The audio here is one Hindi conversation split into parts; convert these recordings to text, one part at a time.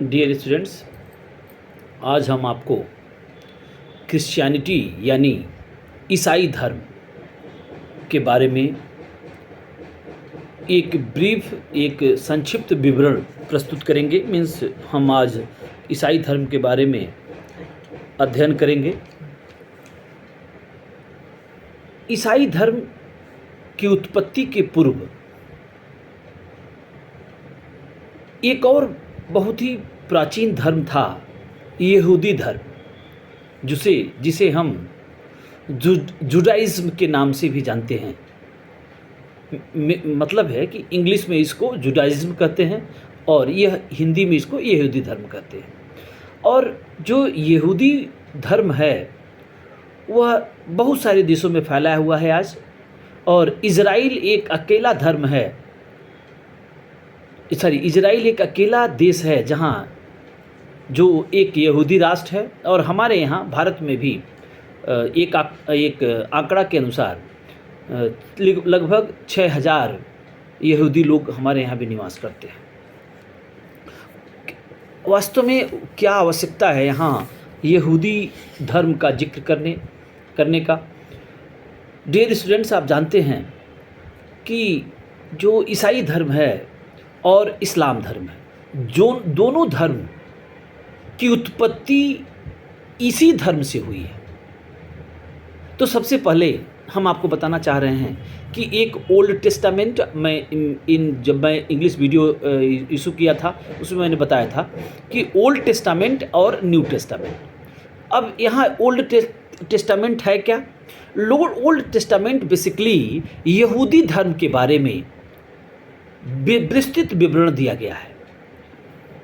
डियर स्टूडेंट्स, आज हम आपको क्रिश्चियनिटी यानी ईसाई धर्म के बारे में एक संक्षिप्त विवरण प्रस्तुत करेंगे। मीन्स हम आज ईसाई धर्म के बारे में अध्ययन करेंगे। ईसाई धर्म की उत्पत्ति के पूर्व एक और बहुत ही प्राचीन धर्म था, यहूदी धर्म, जिसे हम जुडाइज्म के नाम से भी जानते हैं। मतलब है कि इंग्लिश में इसको जुडाइज्म कहते हैं और यह हिंदी में इसको यहूदी धर्म कहते हैं। और जो यहूदी धर्म है वह बहुत सारे देशों में फैला हुआ है आज, और इज़राइल एक अकेला धर्म है, इज़राइल एक अकेला देश है जहाँ जो एक यहूदी राष्ट्र है। और हमारे यहाँ भारत में भी एक आंकड़ा के अनुसार लगभग 6000 यहूदी लोग हमारे यहाँ भी निवास करते हैं। वास्तव में क्या आवश्यकता है यहाँ यहूदी धर्म का जिक्र करने का? डियर स्टूडेंट्स, आप जानते हैं कि जो ईसाई धर्म है और इस्लाम धर्म है, जो दोनों धर्म की उत्पत्ति इसी धर्म से हुई है। तो सबसे पहले हम आपको बताना चाह रहे हैं कि एक ओल्ड टेस्टामेंट जब मैं इंग्लिश वीडियो इशू किया था उसमें मैंने बताया था कि ओल्ड टेस्टामेंट और न्यू टेस्टामेंट। अब यहाँ ओल्ड टेस्टामेंट है क्या? ओल्ड टेस्टामेंट बेसिकली यहूदी धर्म के बारे में विस्तृत विवरण दिया गया है।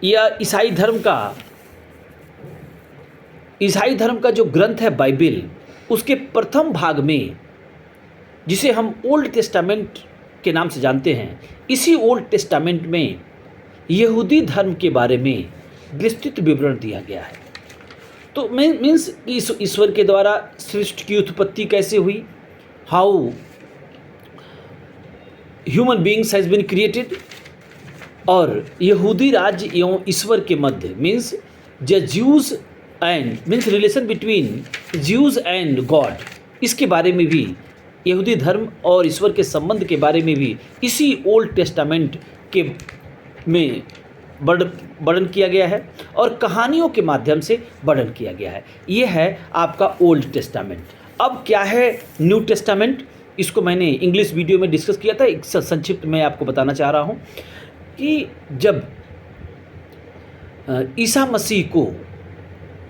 यह ईसाई धर्म का जो ग्रंथ है बाइबिल, उसके प्रथम भाग में, जिसे हम ओल्ड टेस्टामेंट के नाम से जानते हैं, इसी ओल्ड टेस्टामेंट में यहूदी धर्म के बारे में विस्तृत विवरण दिया गया है। तो मीन्स ईश्वर के द्वारा सृष्टि की उत्पत्ति कैसे हुई, how human beings has been created, और यहूदी राज्य एवं ईश्वर के मध्य means Jews and means relation between Jews and God, इसके बारे में भी, यहूदी धर्म और ईश्वर के संबंध के बारे में भी इसी ओल्ड टेस्टामेंट के में वर्णन किया गया है और कहानियों के माध्यम से वर्णन किया गया है। ये है आपका ओल्ड टेस्टामेंट। अब क्या है न्यू टेस्टामेंट? इसको मैंने इंग्लिश वीडियो में डिस्कस किया था, एक संक्षिप्त में आपको बताना चाह रहा हूँ कि जब ईसा मसीह को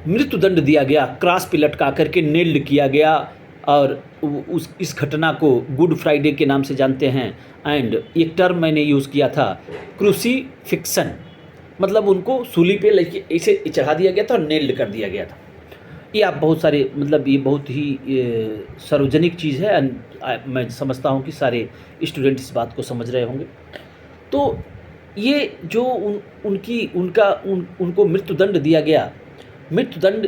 मृत्यु दंड दिया गया, क्रॉस पे लटका करके नेल्ड किया गया, और इस घटना को गुड फ्राइडे के नाम से जानते हैं। एंड एक टर्म मैंने यूज़ किया था, क्रूसीफिक्सन, मतलब उनको सूली पे लेके ऐसे चढ़ा दिया गया था और नेल्ड कर दिया गया था। ये आप बहुत सारे, मतलब ये बहुत ही सार्वजनिक चीज़ है। मैं समझता हूँ कि सारे स्टूडेंट इस बात को समझ रहे होंगे। तो ये जो उनको मृत्युदंड दिया गया, मृत्युदंड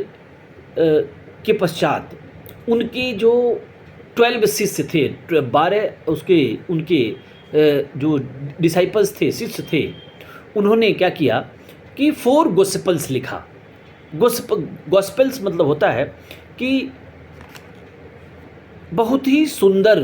के पश्चात उनके जो 12 शिष्य थे, 12 उनके जो डिसाइपल्स थे, शिष्य थे, उन्होंने क्या किया कि 4 गॉस्पेल्स लिखा। गॉस्पेल्स मतलब होता है कि बहुत ही सुंदर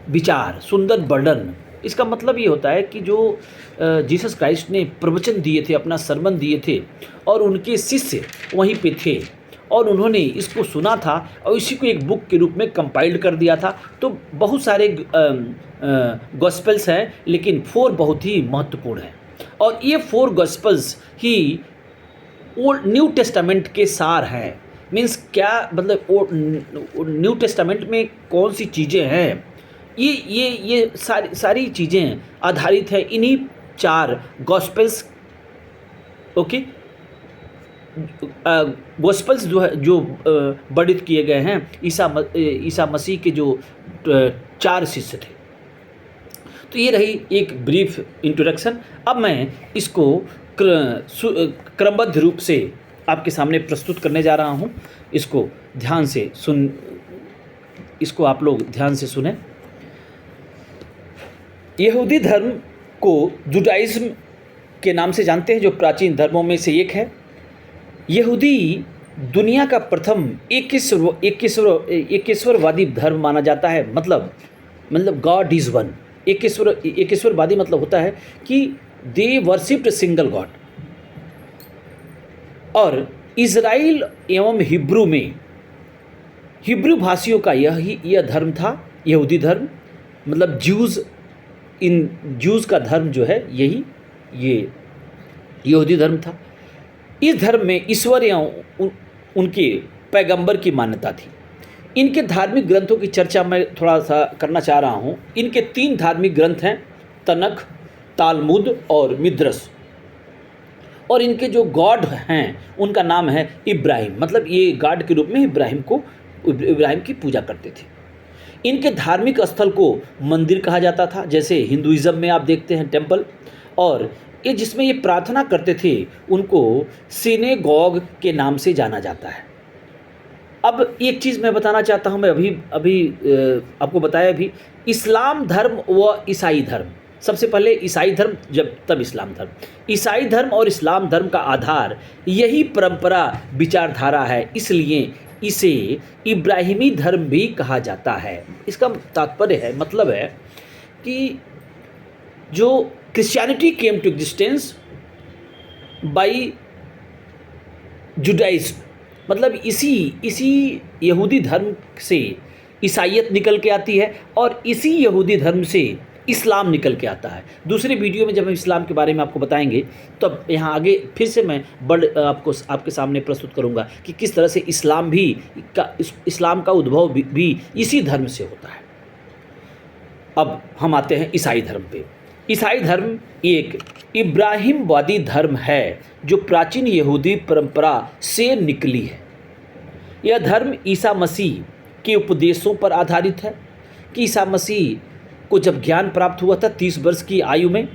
विचार, सुंदर वर्णन। इसका मतलब ये होता है कि जो जीसस क्राइस्ट ने प्रवचन दिए थे, अपना सरमन दिए थे, और उनके शिष्य वहीं पे थे और उन्होंने इसको सुना था और इसी को एक बुक के रूप में कंपाइल्ड कर दिया था। तो बहुत सारे गॉस्पेल्स हैं, लेकिन 4 बहुत ही महत्वपूर्ण हैं, और ये 4 गॉस्पेल्स ही ओल्ड न्यू टेस्टामेंट के सार हैं। मीन्स क्या मतलब न्यू टेस्टामेंट में कौन सी चीज़ें हैं, ये सारी चीज़ें आधारित है इन्हीं 4 गॉस्पेल्स। ओके, गॉस्पेल्स जो वर्णित किए गए हैं ईसा मसीह के जो 4 शिष्य थे। तो ये रही एक ब्रीफ इंट्रोडक्शन। अब मैं इसको क्रमबद्ध रूप से आपके सामने प्रस्तुत करने जा रहा हूँ। इसको आप लोग ध्यान से सुने। यहूदी धर्म को जुडाइज्म के नाम से जानते हैं, जो प्राचीन धर्मों में से एक है। यहूदी दुनिया का प्रथम एकेश्वरवादी धर्म माना जाता है। मतलब गॉड इज़ वन। एकेश्वरवादी मतलब होता है कि दे वर्शिप्ड सिंगल गॉड। और इज़राइल एवं हिब्रू में, हिब्रू भाषियों का यह धर्म था, यहूदी धर्म। मतलब जूज़ का धर्म जो है ये यहूदी धर्म था। इस धर्म में ईश्वर एवं उनके पैगंबर की मान्यता थी। इनके धार्मिक ग्रंथों की चर्चा मैं थोड़ा सा करना चाह रहा हूँ। इनके 3 धार्मिक ग्रंथ हैं, तनख, तालमुद और मिद्रस। और इनके जो गॉड हैं उनका नाम है इब्राहिम। मतलब ये गॉड के रूप में इब्राहिम की पूजा करते थे। इनके धार्मिक स्थल को मंदिर कहा जाता था, जैसे हिंदुइज्म में आप देखते हैं टेम्पल। और ये जिसमें ये प्रार्थना करते थे उनको सिनेगॉग के नाम से जाना जाता है। अब एक चीज़ मैं बताना चाहता हूँ, मैं अभी आपको बताया भी, इस्लाम धर्म व ईसाई धर्म। सबसे पहले ईसाई धर्म, तब इस्लाम धर्म। ईसाई धर्म और इस्लाम धर्म का आधार यही परंपरा विचारधारा है, इसलिए इसे इब्राहिमी धर्म भी कहा जाता है। इसका तात्पर्य है, मतलब है कि जो Christianity came to existence by Judaism, मतलब इसी यहूदी धर्म से ईसाईयत निकल के आती है और इसी यहूदी धर्म से इस्लाम निकल के आता है। दूसरे वीडियो में जब हम इस्लाम के बारे में आपको बताएंगे तब यहाँ आगे फिर से मैं आपके सामने प्रस्तुत करूँगा कि किस तरह से इस्लाम का उद्भव भी इसी धर्म से होता है। अब हम आते हैं ईसाई धर्म पे। ईसाई धर्म एक इब्राहिमवादी धर्म है जो प्राचीन यहूदी परंपरा से निकली है। यह धर्म ईसा मसीह के उपदेशों पर आधारित है कि ईसा मसीह को जब ज्ञान प्राप्त हुआ था 30 वर्ष की आयु में।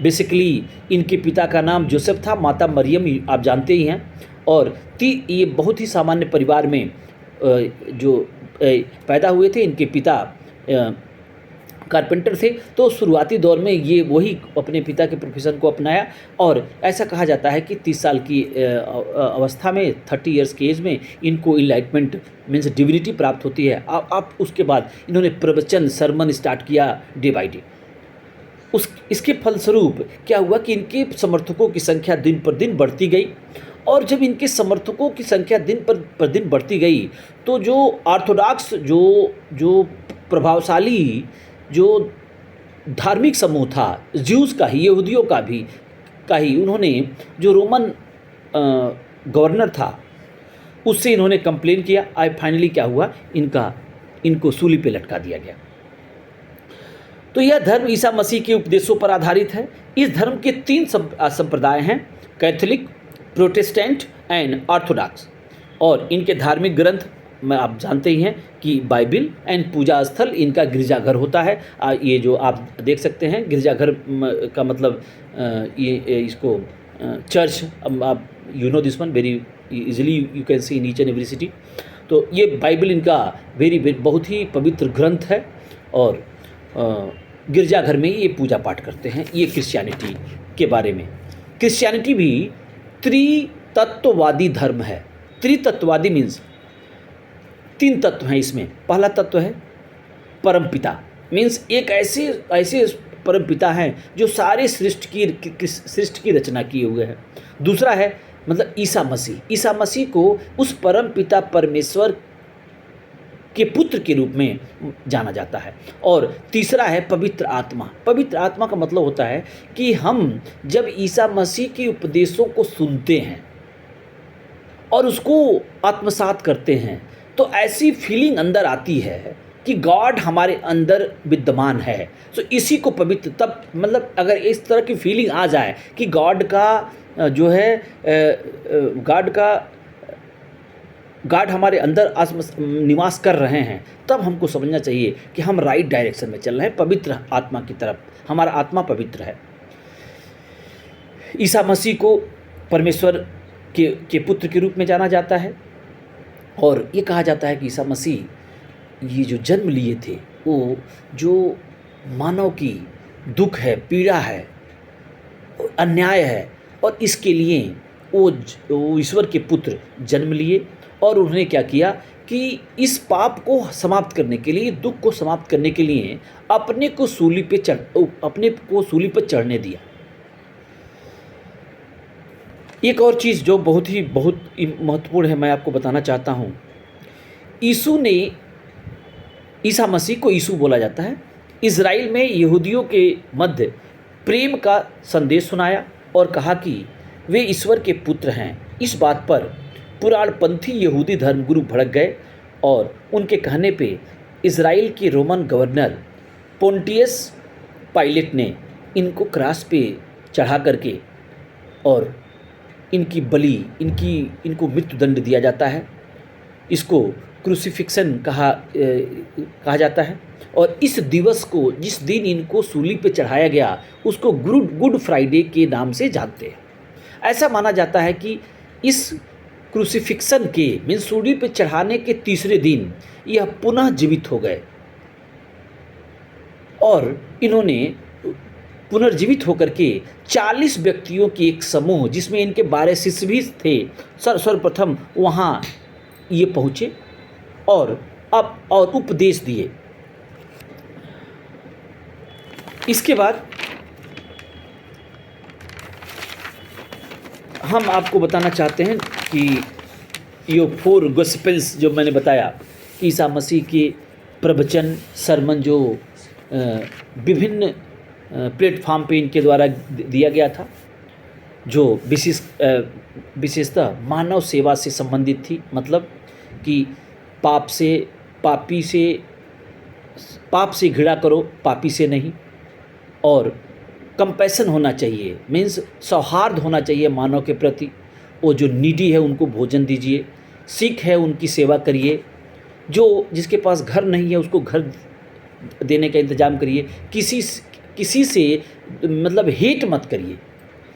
बेसिकली इनके पिता का नाम जोसेफ था, माता मरियम आप जानते ही हैं। और ये बहुत ही सामान्य परिवार में जो पैदा हुए थे। इनके पिता कारपेंटर थे, तो शुरुआती दौर में ये वही अपने पिता के प्रोफेशन को अपनाया। और ऐसा कहा जाता है कि 30 साल की अवस्था में, 30 इयर्स के एज में इनको इनलाइटमेंट मीन्स डिविनिटी प्राप्त होती है। आप उसके बाद इन्होंने प्रवचन सरमन स्टार्ट किया डे बाई डे। इसके फलस्वरूप क्या हुआ कि इनके समर्थकों की संख्या दिन पर दिन बढ़ती गई। और जब इनके समर्थकों की संख्या दिन पर दिन बढ़ती गई तो जो ऑर्थोडॉक्स जो प्रभावशाली जो धार्मिक समूह था, ज्यूज़ का ही, यहूदियों का ही, उन्होंने जो रोमन गवर्नर था उससे इन्होंने कंप्लेन किया। फाइनली क्या हुआ, इनको सूली पे लटका दिया गया। तो यह धर्म ईसा मसीह के उपदेशों पर आधारित है। इस धर्म के 3 संप्रदाय हैं, कैथोलिक, प्रोटेस्टेंट एंड ऑर्थोडॉक्स। और इनके धार्मिक ग्रंथ में आप जानते ही हैं कि बाइबिल एंड पूजा स्थल इनका गिरजाघर होता है। ये जो आप देख सकते हैं गिरजाघर का मतलब ये इसको चर्च, आप you know this one very easily you can see in each and every city. तो ये बाइबिल इनका बहुत ही पवित्र ग्रंथ है। और गिरजाघर में ये पूजा पाठ करते हैं। ये क्रिश्चियनिटी के बारे में। क्रिश्चियनिटी भी त्रितत्ववादी धर्म है। त्रितत्ववादी मीन्स 3 तत्व हैं इसमें। पहला तत्व है परमपिता, मीन्स एक ऐसे परमपिता हैं जो सारे सृष्टि की रचना किए हुए हैं। दूसरा है मतलब ईसा मसीह को उस परमपिता परमेश्वर के पुत्र के रूप में जाना जाता है। और तीसरा है पवित्र आत्मा। पवित्र आत्मा का मतलब होता है कि हम जब ईसा मसीह के उपदेशों को सुनते हैं और उसको आत्मसात करते हैं तो ऐसी फीलिंग अंदर आती है कि गॉड हमारे अंदर विद्यमान है। तो इसी को पवित्र, तब मतलब अगर इस तरह की फीलिंग आ जाए कि गॉड का जो है गॉड हमारे अंदर निवास कर रहे हैं, तब हमको समझना चाहिए कि हम राइट डायरेक्शन में चल रहे हैं, पवित्र आत्मा की तरफ। हमारा आत्मा पवित्र है। ईसा मसीह को परमेश्वर के पुत्र के रूप में जाना जाता है। और ये कहा जाता है कि ईसा मसीह ये जो जन्म लिए थे वो जो मानव की दुख है, पीड़ा है, अन्याय है और इसके लिए वो ईश्वर के पुत्र जन्म लिए और उन्होंने क्या किया कि इस पाप को समाप्त करने के लिए, दुख को समाप्त करने के लिए अपने को सूली पर चढ़ने दिया। एक और चीज़ जो बहुत महत्वपूर्ण है, मैं आपको बताना चाहता हूँ। ईसा मसीह को यीशु बोला जाता है। इज़राइल में यहूदियों के मध्य प्रेम का संदेश सुनाया और कहा कि वे ईश्वर के पुत्र हैं। इस बात पर पुराणपंथी यहूदी धर्मगुरु भड़क गए और उनके कहने पे इज़राइल के रोमन गवर्नर पोंटियस पायलट ने इनको क्रॉस पे चढ़ा करके और इनकी बलि इनको मृत्युदंड दिया जाता है। इसको क्रूसिफिक्शन कहा जाता है। और इस दिवस को, जिस दिन इनको सूली पे चढ़ाया गया, उसको गुड फ्राइडे के नाम से जानते हैं। ऐसा माना जाता है कि इस क्रूसिफिक्शन के मीन्स सूली पे चढ़ाने के तीसरे दिन यह पुनः जीवित हो गए और इन्होंने पुनर्जीवित होकर के 40 व्यक्तियों की एक समूह, जिसमें इनके 12 शिष्य भी थे, सर्वप्रथम वहाँ ये पहुँचे और उपदेश दिए। इसके बाद हम आपको बताना चाहते हैं कि ये 4 गॉस्पेल्स जो मैंने बताया कि ईसा मसीह के प्रवचन, सरमन जो विभिन्न प्लेटफॉर्म पे इनके द्वारा दिया गया था, जो विशेषतः मानव सेवा से संबंधित थी। मतलब कि पाप से घृणा करो, पापी से नहीं, और कंपैशन होना चाहिए, मीन्स सौहार्द होना चाहिए मानव के प्रति। वो जो नीडी है उनको भोजन दीजिए, सिक है उनकी सेवा करिए, जिसके पास घर नहीं है उसको घर देने का इंतज़ाम करिए, किसी से मतलब हेट मत करिए।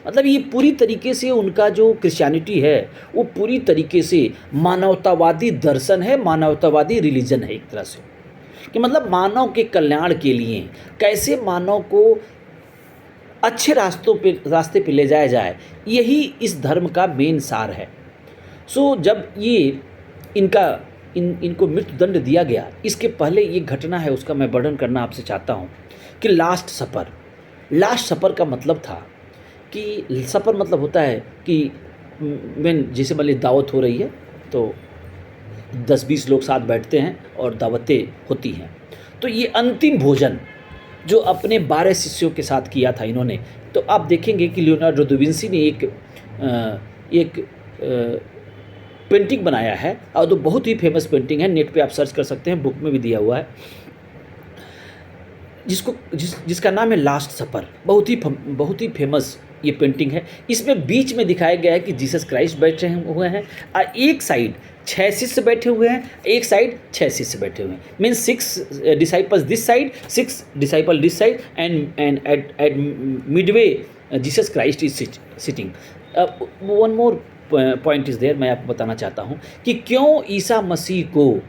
मतलब ये पूरी तरीके से उनका जो क्रिश्चियनिटी है वो पूरी तरीके से मानवतावादी दर्शन है, मानवतावादी रिलीजन है एक तरह से, कि मतलब मानव के कल्याण के लिए कैसे मानव को अच्छे रास्ते पे ले जाया जाए, यही इस धर्म का मेन सार है। सो जब ये इनको मृत्युदंड दिया गया, इसके पहले ये घटना है उसका मैं वर्णन करना आपसे चाहता हूँ कि लास्ट सपर का मतलब था कि सपर मतलब होता है कि जैसे मान ली दावत हो रही है तो 10-20 लोग साथ बैठते हैं और दावतें होती हैं। तो ये अंतिम भोजन जो अपने 12 शिष्यों के साथ किया था इन्होंने, तो आप देखेंगे कि लियोनार्डो दा विंसी ने एक पेंटिंग बनाया है और तो बहुत ही फेमस पेंटिंग है, नेट पे आप सर्च कर सकते हैं, बुक में भी दिया हुआ है, जिसका नाम है लास्ट सपर। बहुत ही फेमस ये पेंटिंग है। इसमें बीच में दिखाया गया है कि जीसस क्राइस्ट बैठे हुए हैं और एक साइड 6 शिष्य बैठे हुए हैं, एक साइड 6 शिष्य बैठे हुए हैं, means 6 disciples this side, 6 disciple this side, and at midway Jesus Christ is sitting. One more point is there, मैं आपको बताना चाहता हूँ कि क्यों ईसा मसीह को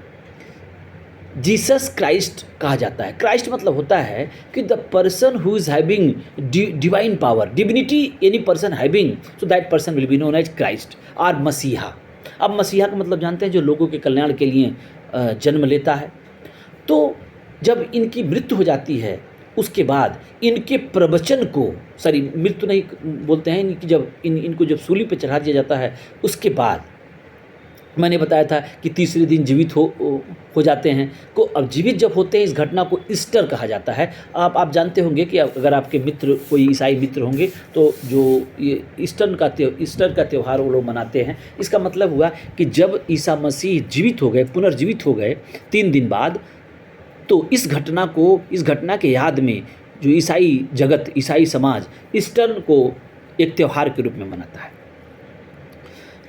जीसस क्राइस्ट कहा जाता है। क्राइस्ट मतलब होता है कि the person who is having divine power, divinity, any person having, so that person will be known as Christ और मसीहा। अब मसीहा का मतलब जानते हैं, जो लोगों के कल्याण के लिए जन्म लेता है। तो जब इनकी मृत्यु हो जाती है उसके बाद इनके प्रवचन को, मृत्यु नहीं बोलते हैं इनकी, जब इनको जब सूली पर चढ़ा दिया जाता है उसके बाद मैंने बताया था कि तीसरे दिन जीवित हो जाते हैं। को अब जीवित जब होते हैं, इस घटना को ईस्टर कहा जाता है। आप जानते होंगे कि अगर आपके मित्र कोई ईसाई मित्र होंगे तो जो ये ईस्टर का त्यौहार वो लोग मनाते हैं। इसका मतलब हुआ कि जब ईसा मसीह जीवित हो गए, पुनर्जीवित हो गए 3 दिन बाद, तो इस घटना के याद में जो ईसाई जगत, ईसाई समाज ईस्टर को एक त्यौहार के रूप में मनाता है।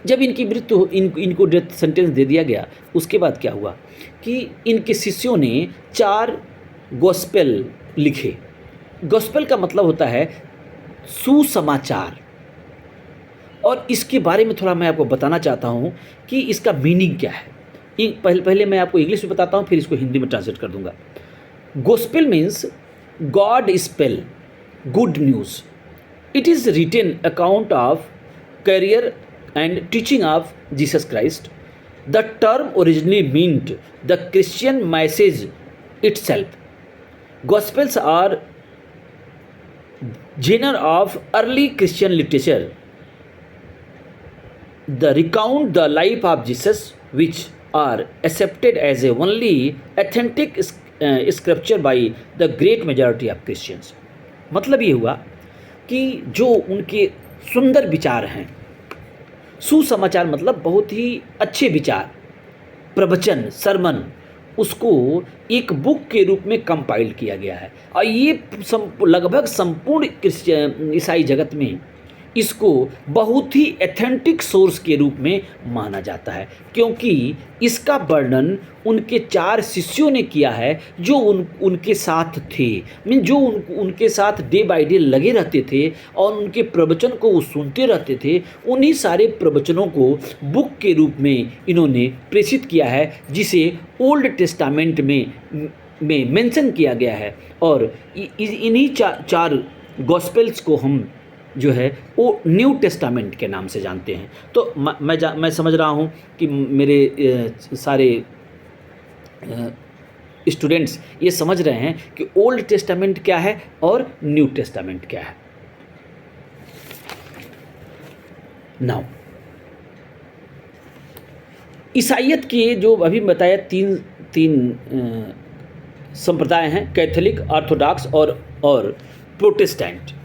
जब इनकी मृत्यु, इनको डेथ सेंटेंस दे दिया गया, उसके बाद क्या हुआ कि इनके शिष्यों ने 4 गॉस्पेल लिखे। गॉस्पेल का मतलब होता है सुसमाचार, और इसके बारे में थोड़ा मैं आपको बताना चाहता हूँ कि इसका मीनिंग क्या है। पहले मैं आपको इंग्लिश में बताता हूँ, फिर इसको हिंदी में ट्रांसलेट कर दूंगा। Gospel means God spell, good news. It is written account of career and teaching of Jesus Christ. The term originally meant the Christian message itself. Gospels are genre of early Christian literature. The recount the life of Jesus, which are accepted as a only authentic scripture by the great majority of Christians. मतलब ये हुआ कि जो उनके सुंदर विचार हैं, सुसमाचार मतलब बहुत ही अच्छे विचार, प्रवचन, सरमन, उसको एक बुक के रूप में कंपाइल किया गया है और ये लगभग संपूर्ण क्रिश्चियन ईसाई जगत में इसको बहुत ही एथेंटिक सोर्स के रूप में माना जाता है, क्योंकि इसका वर्णन उनके 4 शिष्यों ने किया है जो उनके साथ थे, जो उनके साथ डे बाय डे लगे रहते थे और उनके प्रवचन को वो सुनते रहते थे। उन्हीं सारे प्रवचनों को बुक के रूप में इन्होंने प्रेषित किया है, जिसे ओल्ड टेस्टामेंट में मेंशन किया गया है और इन्हीं चार गॉस्पेल्स को हम जो है वो न्यू टेस्टामेंट के नाम से जानते हैं। तो मैं समझ रहा हूँ कि मेरे सारे स्टूडेंट्स ये समझ रहे हैं कि ओल्ड टेस्टामेंट क्या है और न्यू टेस्टामेंट क्या है। नाउ ईसाइयत के जो अभी बताया तीन संप्रदाय हैं, कैथोलिक, ऑर्थोडॉक्स और प्रोटेस्टेंट।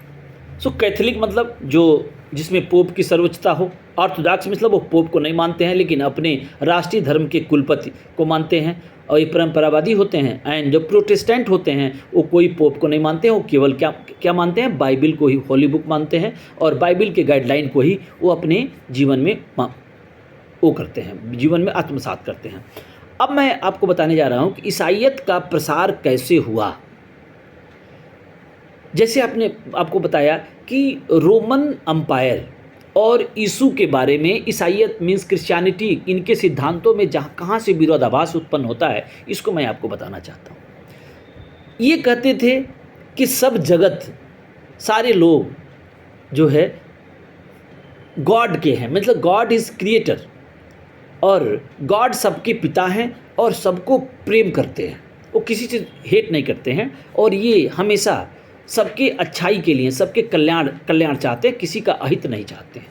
सो कैथोलिक मतलब जो जिसमें पोप की सर्वोच्चता हो, ऑर्थोडॉक्स मतलब वो पोप को नहीं मानते हैं लेकिन अपने राष्ट्रीय धर्म के कुलपति को मानते हैं और ये परंपरावादी होते हैं। एंड जो प्रोटेस्टेंट होते हैं वो कोई पोप को नहीं मानते हैं, वो केवल क्या मानते हैं, बाइबिल को ही होली बुक मानते हैं और बाइबिल के गाइडलाइन को ही वो अपने जीवन में वो करते हैं, जीवन में आत्मसात करते हैं। अब मैं आपको बताने जा रहा हूँ कि ईसाइयत का प्रसार कैसे हुआ। जैसे आपको बताया कि रोमन अम्पायर और यीशु के बारे में ईसाइयत मीन्स क्रिश्चियनिटी, इनके सिद्धांतों में कहाँ से विरोधाभास उत्पन्न होता है, इसको मैं आपको बताना चाहता हूँ। ये कहते थे कि सब जगत, सारे लोग जो है गॉड के हैं, मतलब गॉड इज़ क्रिएटर और गॉड सबके पिता हैं और सबको प्रेम करते हैं, वो किसी से हेट नहीं करते हैं और ये हमेशा सबके अच्छाई के लिए, सबके कल्याण चाहते हैं, किसी का अहित नहीं चाहते हैं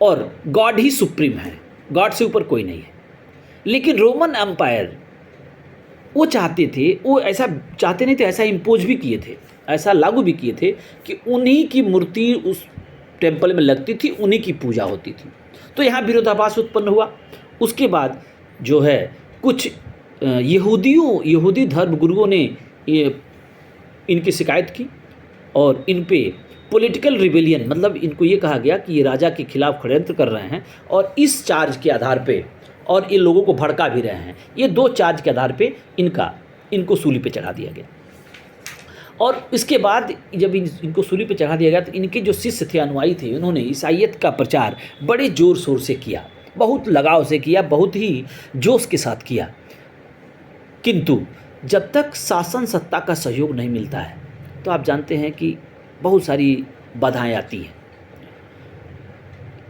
और गॉड ही सुप्रीम है, गॉड से ऊपर कोई नहीं है। लेकिन रोमन एम्पायर वो चाहते थे, वो ऐसा चाहते नहीं थे, ऐसा इम्पोज भी किए थे, ऐसा लागू भी किए थे कि उन्हीं की मूर्ति उस टेम्पल में लगती थी, उन्हीं की पूजा होती थी। तो यहाँ विरोधाभास उत्पन्न हुआ। उसके बाद जो है कुछ यहूदी धर्मगुरुओं ने इनकी शिकायत की और इन पे पॉलिटिकल रिबेलियन, मतलब इनको ये कहा गया कि ये राजा के खिलाफ षड्यंत्र कर रहे हैं और इस चार्ज के आधार पे और ये लोगों को भड़का भी रहे हैं। ये 2 चार्ज के आधार पे इनको सूली पे चढ़ा दिया गया और इसके बाद जब इनको सूली पे चढ़ा दिया गया तो इनके जो शिष्य थे, अनुयायी थे, उन्होंने ईसाइयत का प्रचार बड़े ज़ोर शोर से किया, बहुत लगाव से किया, बहुत ही जोश के साथ किया। किंतु जब तक शासन सत्ता का सहयोग नहीं मिलता है तो आप जानते हैं कि बहुत सारी बाधाएं आती हैं।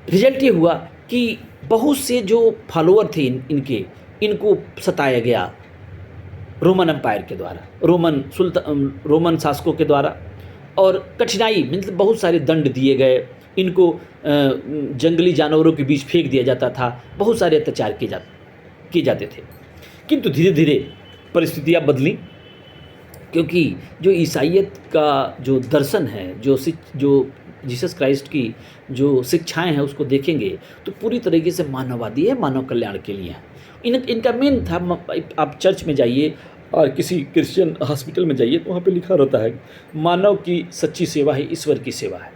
रिजल्ट ये हुआ कि बहुत से जो फॉलोअर थे इनको सताया गया रोमन एम्पायर के द्वारा, रोमन शासकों के द्वारा और कठिनाई मतलब बहुत सारे दंड दिए गए, इनको जंगली जानवरों के बीच फेंक दिया जाता था, बहुत सारे अत्याचार किए जाते थे। किंतु धीरे धीरे परिस्थितियाँ बदली, क्योंकि जो ईसाइयत का जो दर्शन है, जो जीसस क्राइस्ट की जो शिक्षाएं हैं उसको देखेंगे तो पूरी तरीके से मानववादी है, मानव कल्याण के लिए है। इनका मेन था, आप चर्च में जाइए और किसी क्रिश्चियन हॉस्पिटल में जाइए तो वहाँ पे लिखा रहता है मानव की सच्ची सेवा है ईश्वर की सेवा है।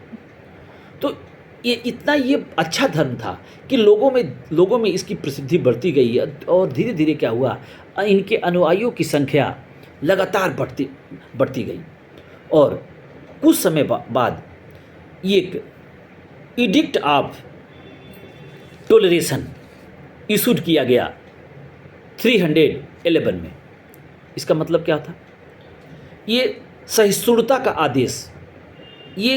तो ये अच्छा धर्म था कि लोगों में इसकी प्रसिद्धि बढ़ती गई और धीरे धीरे क्या हुआ, इनके अनुयायियों की संख्या लगातार बढ़ती गई और कुछ समय बाद एक एडिक्ट ऑफ टॉलरेशन इशूड किया गया 311 में। इसका मतलब क्या था, ये सहिष्णुता का आदेश ये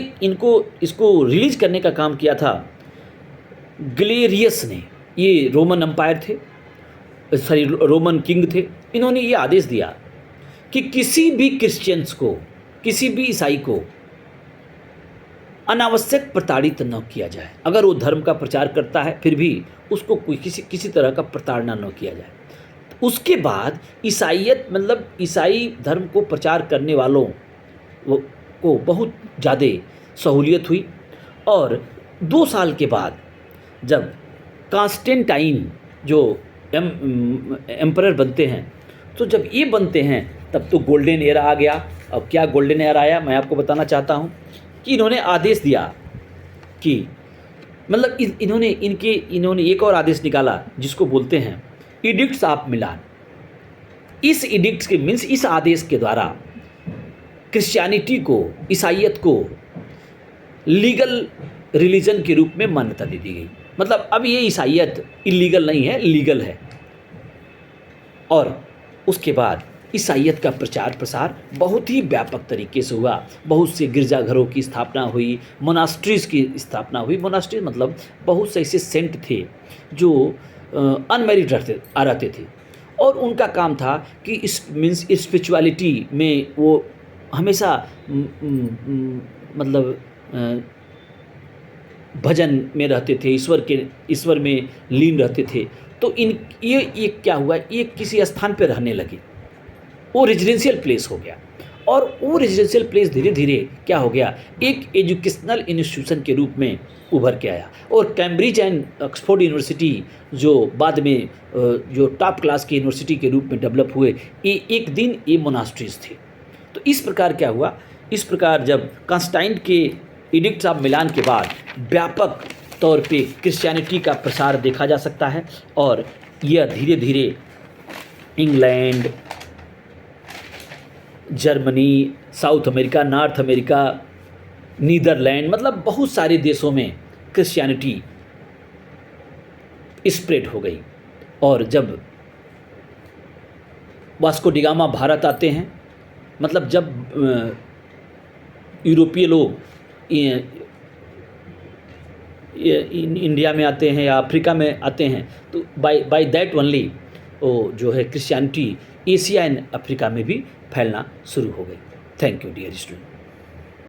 इसको रिलीज करने का काम किया था गलेरियस ने। ये रोमन एम्पायर थे, सॉरी रोमन किंग थे। इन्होंने ये आदेश दिया कि किसी भी क्रिश्चियंस को, किसी भी ईसाई को अनावश्यक प्रताड़ित न किया जाए। अगर वो धर्म का प्रचार करता है फिर भी उसको कोई किसी तरह का प्रताड़ना न किया जाए। उसके बाद ईसाइयत मतलब ईसाई धर्म को प्रचार करने वालों को बहुत ज़्यादा सहूलियत हुई। और 2 साल के बाद जब कॉन्स्टेंटाइन जो एम्परर बनते हैं, तो जब ये बनते हैं तब तो गोल्डन एरा आ गया। अब क्या गोल्डन एरा आया मैं आपको बताना चाहता हूँ कि इन्होंने आदेश दिया कि मतलब इन्होंने एक और आदेश निकाला जिसको बोलते हैं इडिक्ट्स ऑफ मिलान। इस इडिक्ट्स के मीन्स इस आदेश के द्वारा क्रिश्चियनिटी को, ईसाइयत को लीगल रिलीजन के रूप में मान्यता दे दी गई। मतलब अब ये ईसाइयत इलीगल नहीं है, लीगल है। और उसके बाद ईसाइयत का प्रचार प्रसार बहुत ही व्यापक तरीके से हुआ। बहुत से गिरजाघरों की स्थापना हुई, मोनास्ट्रीज़ की स्थापना हुई। मोनास्ट्री मतलब बहुत से ऐसे सेंट थे जो अनमैरिड रहते थे, और उनका काम था कि इस मीन्स स्पिरिचुअलिटी में वो हमेशा मतलब भजन में रहते थे, ईश्वर में लीन रहते थे। तो ये क्या हुआ, ये किसी स्थान पे रहने लगे, वो रेजिडेंशियल प्लेस हो गया। और वो रेजिडेंशियल प्लेस धीरे धीरे क्या हो गया, एक एजुकेशनल इंस्टीट्यूशन के रूप में उभर के आया। और कैम्ब्रिज एंड ऑक्सफोर्ड यूनिवर्सिटी जो बाद में जो टॉप क्लास की यूनिवर्सिटी के रूप में डेवलप हुए, ये एक दिन ये मोनास्ट्रीज थे। तो इस प्रकार क्या हुआ, इस प्रकार जब कॉन्स्टेंटाइन के एडिक्ट्स ऑफ मिलान के बाद व्यापक तौर पे क्रिश्चियनिटी का प्रसार देखा जा सकता है। और यह धीरे धीरे England, Germany, South America, North America, Netherland, मतलब बहुत सारे देशों में क्रिश्चियनिटी स्प्रेड हो गई। और जब वास्को डी गामा भारत आते हैं, मतलब जब यूरोपीय लोग इंडिया में आते हैं या अफ्रीका में आते हैं, तो बाय दैट ओनली वो जो है क्रिश्चियनिटी एशिया एंड अफ्रीका में भी फैलना शुरू हो गई। Thank you dear student.